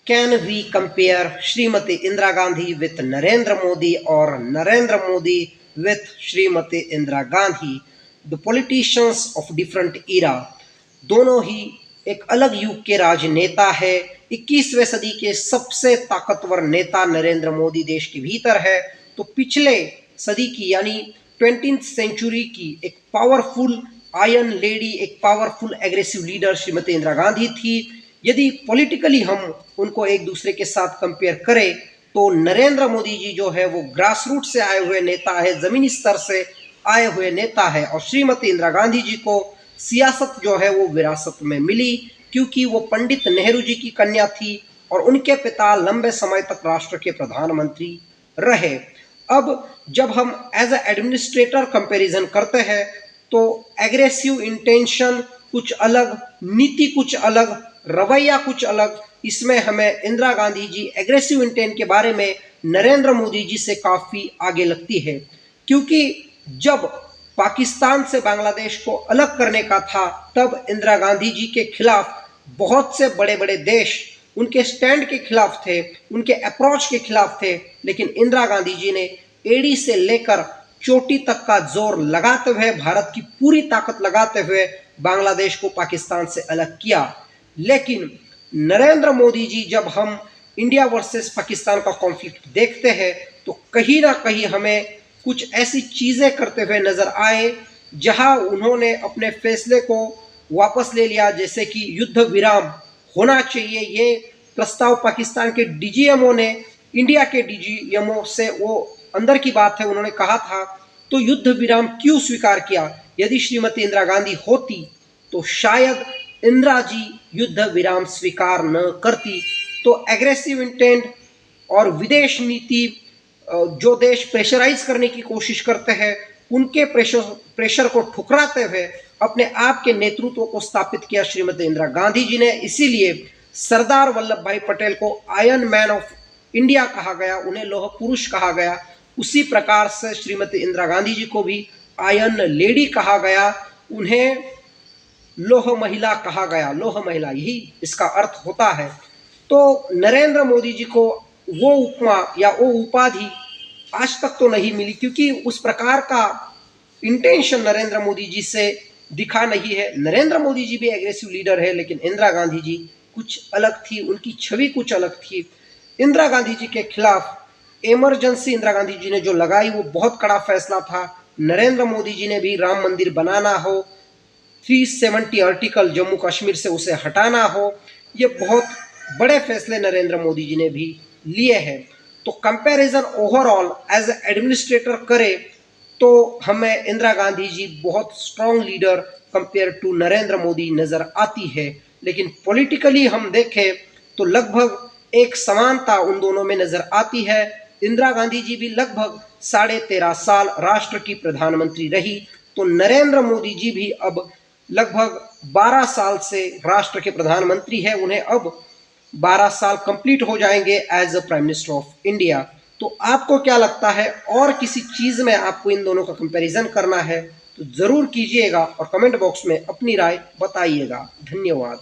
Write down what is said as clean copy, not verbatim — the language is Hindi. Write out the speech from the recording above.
Can we compare Srimati Indira Gandhi with Narendra Modi or Narendra Modi with Srimati Indira Gandhi? The politicians of different era, दोनों ही एक अलग युग के राजनेता है। 21वें सदी के सबसे ताकतवर नेता नरेंद्र मोदी देश के भीतर है, तो पिछले सदी की यानी 20th सेंचुरी की एक पावरफुल आयरन लेडी, एक powerful aggressive leader Shrimati Indira Gandhi थी। यदि पॉलिटिकली हम उनको एक दूसरे के साथ कंपेयर करें तो नरेंद्र मोदी जी जो है वो ग्रास रूट से आए हुए नेता है, जमीनी स्तर से आए हुए नेता है, और श्रीमती इंदिरा गांधी जी को सियासत जो है वो विरासत में मिली, क्योंकि वो पंडित नेहरू जी की कन्या थी और उनके पिता लंबे समय तक राष्ट्र के प्रधानमंत्री रहे। अब जब हम एज ए एडमिनिस्ट्रेटर कंपैरिजन करते हैं तो एग्रेसिव इंटेंशन कुछ अलग, नीति कुछ अलग, रवैया कुछ अलग। इसमें हमें इंदिरा गांधी जी एग्रेसिव इंटेंट के बारे में नरेंद्र मोदी जी से काफ़ी आगे लगती है, क्योंकि जब पाकिस्तान से बांग्लादेश को अलग करने का था तब इंदिरा गांधी जी के खिलाफ बहुत से बड़े बड़े देश उनके स्टैंड के खिलाफ थे, उनके अप्रोच के खिलाफ थे, लेकिन इंदिरा गांधी जी ने एड़ी से लेकर चोटी तक का जोर लगाते हुए, भारत की पूरी ताकत लगाते हुए बांग्लादेश को पाकिस्तान से अलग किया। लेकिन नरेंद्र मोदी जी, जब हम इंडिया वर्सेस पाकिस्तान का कॉन्फ्लिक्ट देखते हैं तो कहीं ना कहीं हमें कुछ ऐसी चीज़ें करते हुए नजर आए जहां उन्होंने अपने फैसले को वापस ले लिया, जैसे कि युद्ध विराम होना चाहिए। ये प्रस्ताव पाकिस्तान के डीजीएमओ ने इंडिया के डीजीएमओ से, वो अंदर की बात है, उन्होंने कहा था, तो युद्ध विराम क्यों स्वीकार किया? यदि श्रीमती इंदिरा गांधी होती तो शायद इंदिरा जी युद्ध विराम स्वीकार न करती। तो एग्रेसिव इंटेंट और विदेश नीति, जो देश प्रेशराइज करने की कोशिश करते हैं उनके प्रेशर को ठुकराते हुए अपने आप के नेतृत्व को स्थापित किया श्रीमती इंदिरा गांधी जी ने। इसीलिए सरदार वल्लभ भाई पटेल को आयरन मैन ऑफ इंडिया कहा गया, उन्हें लौह पुरुष कहा गया। उसी प्रकार से श्रीमती इंदिरा गांधी जी को भी आयरन लेडी कहा गया, उन्हें लौह महिला कहा गया। लौह महिला, यही इसका अर्थ होता है। तो नरेंद्र मोदी जी को वो उपमा या वो उपाधि आज तक तो नहीं मिली, क्योंकि उस प्रकार का इंटेंशन नरेंद्र मोदी जी से दिखा नहीं है। नरेंद्र मोदी जी भी एग्रेसिव लीडर है, लेकिन इंदिरा गांधी जी कुछ अलग थी, उनकी छवि कुछ अलग थी। इंदिरा गांधी जी के खिलाफ इमरजेंसी इंदिरा गांधी जी ने जो लगाई वो बहुत कड़ा फैसला था। नरेंद्र मोदी जी ने भी राम मंदिर बनाना हो, 370 आर्टिकल जम्मू कश्मीर से उसे हटाना हो, ये बहुत बड़े फैसले नरेंद्र मोदी जी ने भी लिए हैं। तो कंपैरिजन ओवरऑल एज एडमिनिस्ट्रेटर करें तो हमें इंदिरा गांधी जी बहुत strong leader compare to Narendra Modi नजर आती है। लेकिन पॉलिटिकली हम देखें तो लगभग एक समानता उन दोनों में नजर आती है। इंदिरा गांधी जी भी लगभग 13.5 साल राष्ट्र की प्रधानमंत्री रही, तो नरेंद्र मोदी जी भी अब लगभग 12 साल से राष्ट्र के प्रधानमंत्री है। उन्हें अब 12 साल कंप्लीट हो जाएंगे as a prime minister of India. तो आपको क्या लगता है, और किसी चीज़ में आपको इन दोनों का कंपैरिजन करना है तो ज़रूर कीजिएगा और कमेंट बॉक्स में अपनी राय बताइएगा। धन्यवाद।